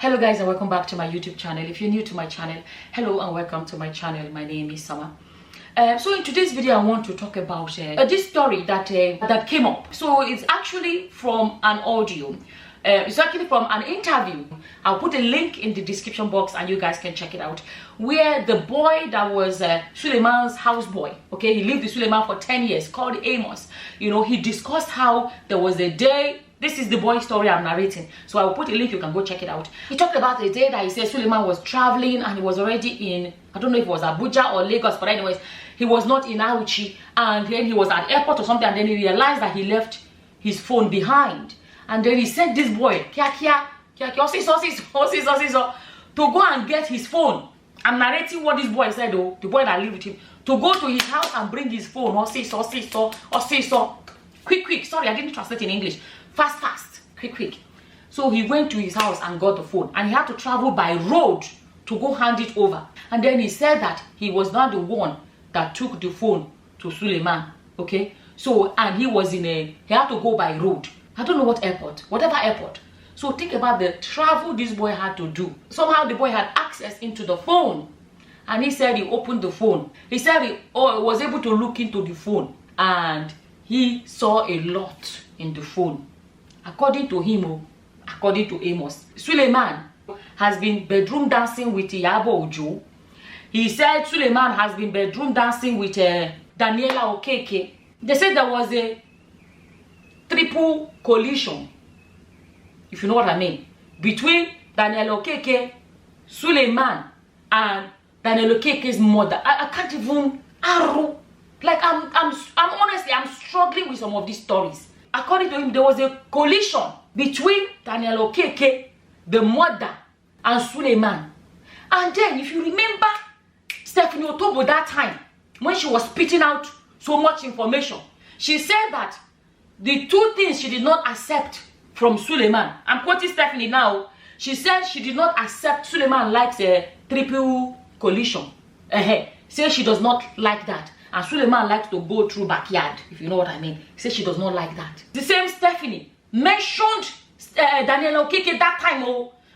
Hello guys, and welcome back to my YouTube channel. If you're new to my channel, hello and welcome to my channel. My name is Sama. So in today's video I want to talk about this story that came up. So it's actually from an audio. It's actually from an interview. I'll put a link in the description box and you guys can check it out, where the boy that was Suleman's houseboy, okay, he lived with Suleman for 10 years, called Amos. You know, he discussed how there was a day. This is the boy story I'm narrating, so I will put a link, you can go check it out. He talked about a day that he said Suleman was traveling and he was already in, I don't know if it was Abuja or Lagos, but anyways, he was not in Auchi, and then he was at the airport or something, and then he realized that he left his phone behind. And then he sent this boy, to go and get his phone. I'm narrating what this boy said, though, the boy that lived with him, to go to his house and bring his phone. Quick. Sorry, I didn't translate in English. Fast, quick. So he went to his house and got the phone, and he had to travel by road to go hand it over. And then he said that he was not the one that took the phone to Suleman, okay? So, and he had to go by road. I don't know what airport, whatever airport. So think about the travel this boy had to do. Somehow the boy had access into the phone, and he said he opened the phone. He said he was able to look into the phone, and he saw a lot in the phone. According to him, according to Amos, Suleman has been bedroom dancing with Iyaobo. He said Suleman has been bedroom dancing with Danielle Okeke. They said there was a triple collision, if you know what I mean, between Danielle Okeke, Suleman, and Danielle Okeke's mother. I can't even arrow. Like I'm honestly, I'm struggling with some of these stories. According to him, there was a collision between Danielle Okeke, the mother, and Suleman. And then, if you remember Stephanie Otobo that time, when she was spitting out so much information, she said that the two things she did not accept from Suleman. I'm quoting Stephanie now. She said she did not accept Suleman likes a triple collision. Say she does not like that. And Suleman likes to go through backyard, if you know what I mean. Say she does not like that. The same Stephanie mentioned Danielle Okeke that time.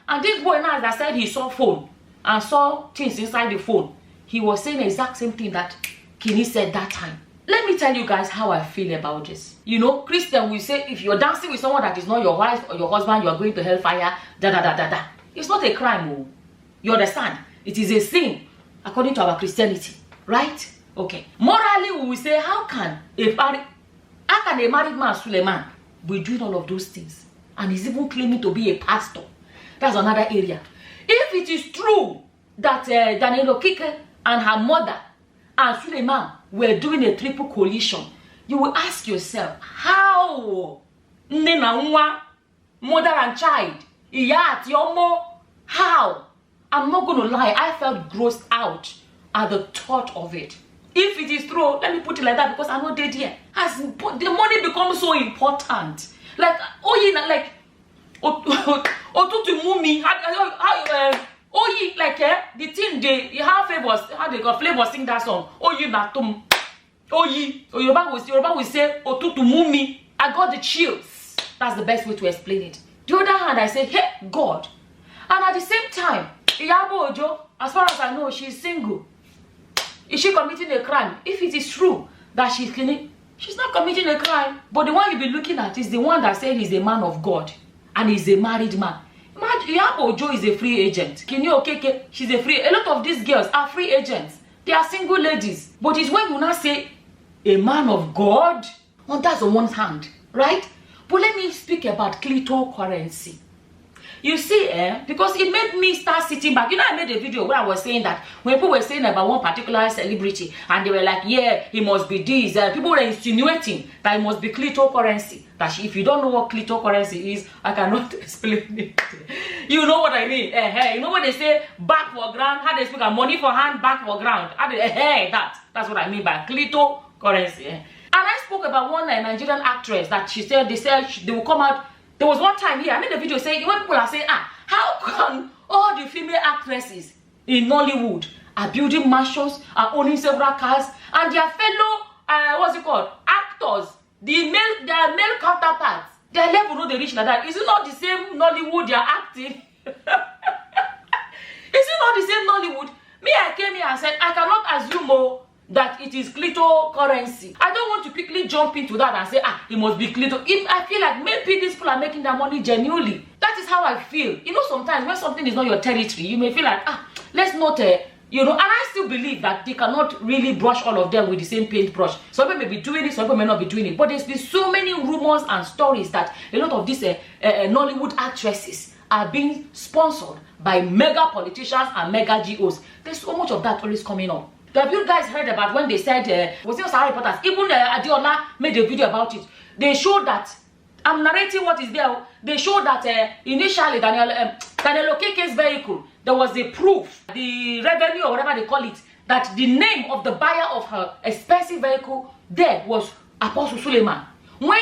And this boy now that said he saw phone and saw things inside the phone, he was saying the exact same thing that Kini said that time. Let me tell you guys how I feel about this. You know, Christian will say if you're dancing with someone that is not your wife or your husband, you are going to hellfire, It's not a crime, You understand? It is a sin according to our Christianity, right? Okay. Morally, we will say, how can a married man, Suleman, be doing all of those things? And he's even claiming to be a pastor. That's another area. If it is true that Danielle Okeke and her mother and Suleman were doing a triple collision, you will ask yourself, how? Mother and child, how? I'm not going to lie, I felt grossed out at the thought of it. If it is true, let me put it like that, because I'm not dead yet. As the money becomes so important, like the thing they have favors, how they got flavor sing that song. Yoruba will say otutu mumi. I got the chills. That's the best way to explain it. The other hand, I said, hey God, and at the same time, Iyaobo, as far as I know, she's single. Is she committing a crime? If it is true that she's cleaning, she's not committing a crime. But the one you'll be looking at is the one that said he's a man of God and he's a married man. Iyaobo is a free agent. Cli Okeke, she's a free. A lot of these girls are free agents. They are single ladies. But it's when you now say a man of God, well, that's on one hand, right? But let me speak about Cli.toCurrency. You see, because it made me start sitting back. You know, I made a video where I was saying that when people were saying about one particular celebrity, and they were like, yeah, he must be this. People were insinuating that it must be Cli.toCurrency. That if you don't know what Cli.toCurrency is, I cannot explain it. You know what I mean? You know when they say back for ground, how they speak of money for hand, back for ground. That's what I mean by Cli.toCurrency. And I spoke about one Nigerian actress that they will come out. There was one time here, I made a video saying, when people are saying, how come all the female actresses in Nollywood are building mansions, are owning several cars, and their fellow, actors, their male counterparts, their level no they reach like that. Is it not the same Nollywood they are acting? all the same Nollywood. Me, I came here and said, I cannot assume that it is Cli.toCurrency. I don't want to quickly jump into that and say, it must be Cli.to. If I feel like maybe these people are making their money genuinely. That is how I feel. You know, sometimes when something is not your territory, you may feel like, let's not, you know, and I still believe that they cannot really brush all of them with the same paintbrush. Some people may be doing it, some people may not be doing it. But there's been so many rumors and stories that a lot of these Nollywood actresses are being sponsored by mega politicians and mega GOs. There's so much of that always coming up. Have you guys heard about when they said, was it Sahara reporters? Even Adeola made a video about it. They showed that, I'm narrating what is there. They showed that initially Danielle Okeke's vehicle, there was a proof, the revenue or whatever they call it, that the name of the buyer of her expensive vehicle there was Apostle Suleman. When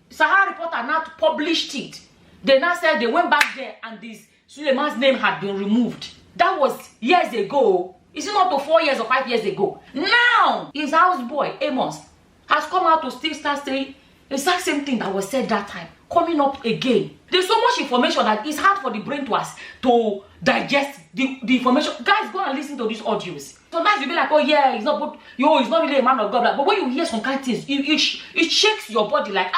Sahara reporter now published it, they now said they went back there and this Suleman's name had been removed. That was years ago. Is it not to 4 years or 5 years ago? Now, his houseboy, Amos, has come out to still start saying the exact same thing that was said that time, coming up again. There's so much information that it's hard for the brain to digest the information. Guys, go and listen to these audios. Sometimes you'll be like, oh yeah, he's not good. He's not really a man of God. But when you hear some kind of things, it shakes your body like,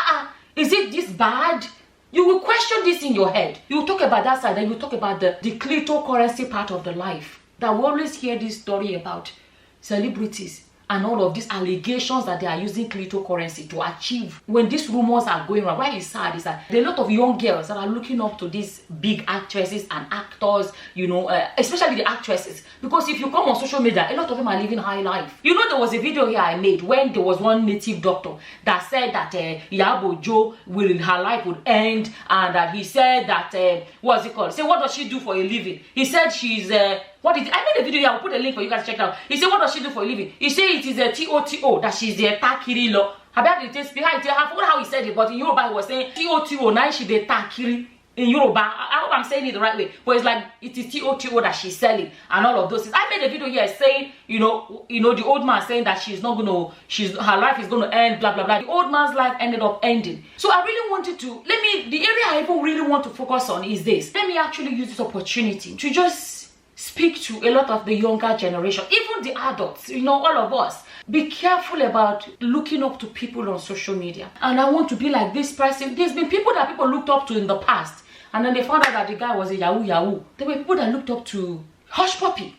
is it this bad? You will question this in your head. You will talk about that side, then you talk about the Cli.toCurrency part of the life. That we always hear this story about celebrities and all of these allegations that they are using Cli.toCurrency to achieve. When these rumors are going around, why it's sad is that there are a lot of young girls that are looking up to these big actresses and actors, you know, especially the actresses. Because if you come on social media, a lot of them are living high life. You know, there was a video here I made when there was one native doctor that said that Iyaobo her life would end, and that he said that, what's it called? Say, what does she do for a living? He said she's, I made a video here, I'll put a link for you guys to check it out. He said, what does she do for a living? He said it is a TOTO, that she's the takiri lo. I forgot how he said it, but in Yoruba he was saying TOTO, now she's the takiri. In Yoruba, I hope I'm saying it the right way, but it's like it is TOTO that she's selling and all of those things. I made a video here saying, you know, the old man saying that she's not gonna, her life is gonna end, blah blah blah. The old man's life ended up ending. So I really wanted to, the area I even really want to focus on is this. Let me actually use this opportunity to just speak to a lot of the younger generation, even the adults, you know, all of us. Be careful about looking up to people on social media. And I want to be like this person. There's been people that people looked up to in the past, and then they found out that the guy was a yahoo. There were people that looked up to Hush Puppy.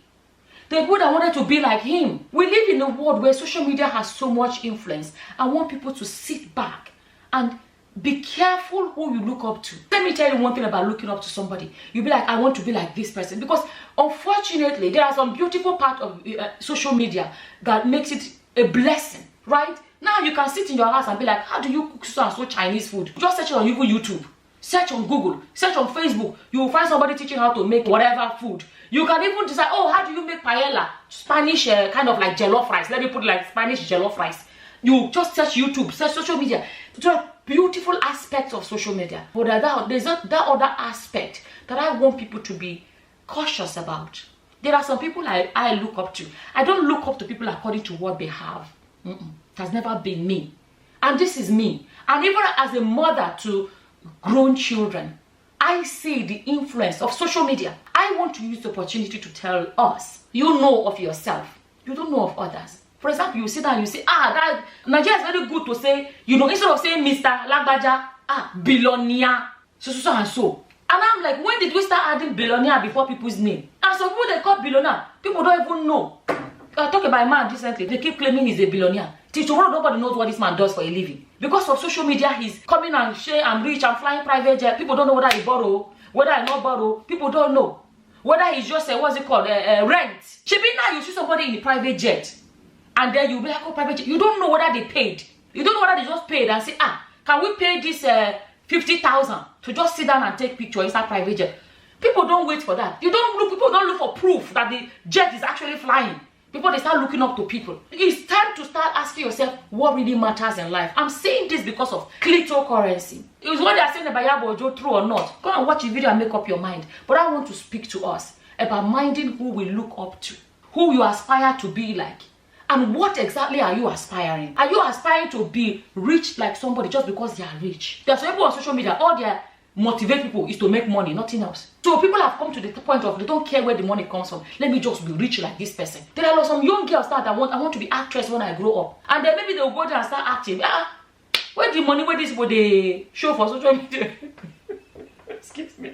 There were people that wanted to be like him. We live in a world where social media has so much influence. I want people to sit back and be careful who you look up to. Let me tell you one thing about looking up to somebody. You'll be like, I want to be like this person. Because unfortunately, there are some beautiful part of social media that makes it a blessing, right? Now you can sit in your house and be like, how do you cook so and so Chinese food? Just search it on YouTube. Search on Google. Search on Facebook. You will find somebody teaching how to make whatever food. You can even decide, oh, how do you make paella? Spanish kind of like jollof rice. Let me put it like Spanish jollof rice. You just search YouTube, search social media. There are beautiful aspects of social media. But there's that other aspect that I want people to be cautious about. There are some people I look up to. I don't look up to people according to what they have. It has never been me. And this is me. And even as a mother to grown children, I see the influence of social media. I want to use the opportunity to tell us, you know of yourself. You don't know of others. For example, you sit down and you say, that Nigeria is very good to say, you know, instead of saying Mr. Lagbaja, billionaire, so and so. And I'm like, when did we start adding billionaire before people's name? And some people they call billionaire, people don't even know. I talked about a man recently, they keep claiming he's a billionaire. Till tomorrow, nobody knows what this man does for a living. Because of social media, he's coming and saying, I'm rich, I'm flying private jet. People don't know whether he borrow, whether I not borrow. People don't know. Whether he's just, what's it called, rent. Maybe now you see somebody in the private jet. And then you'll be like, oh, private jet. You don't know whether they paid. You don't know whether they just paid and say, can we pay this 50,000 to just sit down and take picture inside private jet? People don't wait for that. People don't look for proof that the jet is actually flying. Before they start looking up to people. It's time to start asking yourself what really matters in life. I'm saying this because of Cli.toCurrency. It was what they are saying about Iyaobo, true or not. Go and watch a video and make up your mind. But I want to speak to us about minding who we look up to, who you aspire to be like. And what exactly are you aspiring? Are you aspiring to be rich like somebody just because they are rich? There are some people on social media, all their motivate people is to make money, nothing else. So people have come to the point of they don't care where the money comes from. Let me just be rich like this person. There are some young girls that I want to be actress when I grow up, and then maybe they'll go there and start acting. Where the money, where this people they show for social media? Excuse me.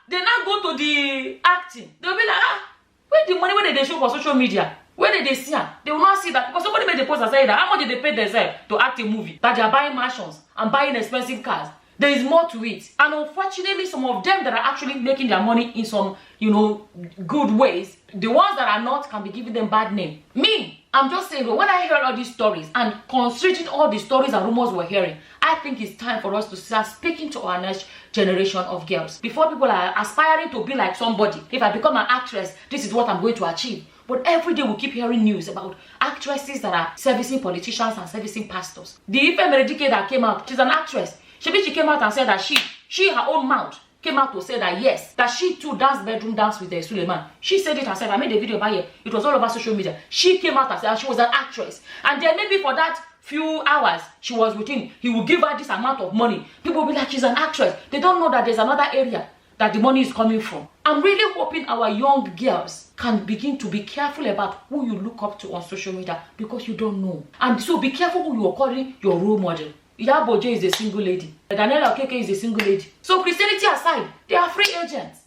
They now go to the acting. They'll be like, where the money where they show for social media? Where did they see her? They will not see that because somebody made the post and said that how much did they pay themselves to act a movie? That they are buying mansions and buying expensive cars. There is more to it. And unfortunately, some of them that are actually making their money in some, good ways, the ones that are not can be giving them bad name. Me, I'm just saying, when I heard all these stories and considering all the stories and rumors we're hearing, I think it's time for us to start speaking to our next generation of girls. Before people are aspiring to be like somebody, if I become an actress, this is what I'm going to achieve. But every day we keep hearing news about actresses that are servicing politicians and servicing pastors. The Ife Meredike that came out, she's an actress. She came out and said that she her own mouth came out to say that yes, that she too danced bedroom dance with Suleman. She said it herself. I made a video about it. It was all over social media. She came out and said she was an actress. And then maybe for that few hours she was with him, he will give her this amount of money. People will be like, she's an actress. They don't know that there's another area that the money is coming from. I'm really hoping our young girls can begin to be careful about who you look up to on social media because you don't know. And so be careful who you are calling your role model. Iyaobo is a single lady. Danielle Okeke is a single lady. So Christianity aside, they are free agents.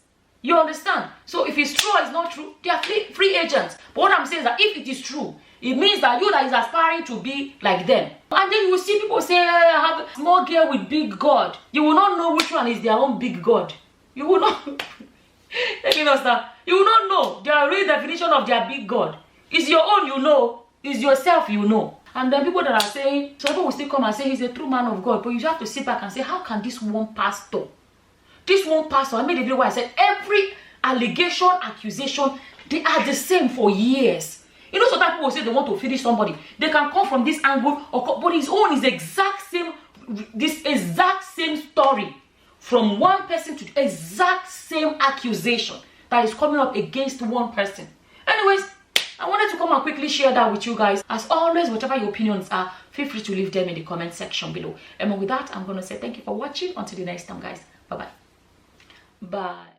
You understand? So if it's true or it's not true, they are free agents. But what I'm saying is that if it is true, it means that you that is aspiring to be like them. And then you will see people say, I have a small girl with big God. You will not know which one is their own big God. You will not. Let me understand. You will not know their real definition of their big God. It's your own, you know. It's yourself, you know. And then people that are saying, so people will still come and say he's a true man of God. But you have to sit back and say, how can this one pastor, I made a video where I said every allegation, accusation, they are the same for years. You know, sometimes people say they want to finish somebody. They can come from this angle, but his own is this exact same story. From one person to the exact same accusation that is coming up against one person. Anyways, I wanted to come and quickly share that with you guys. As always, whatever your opinions are, feel free to leave them in the comment section below. And with that, I'm going to say thank you for watching. Until the next time, guys. Bye-bye. Bye.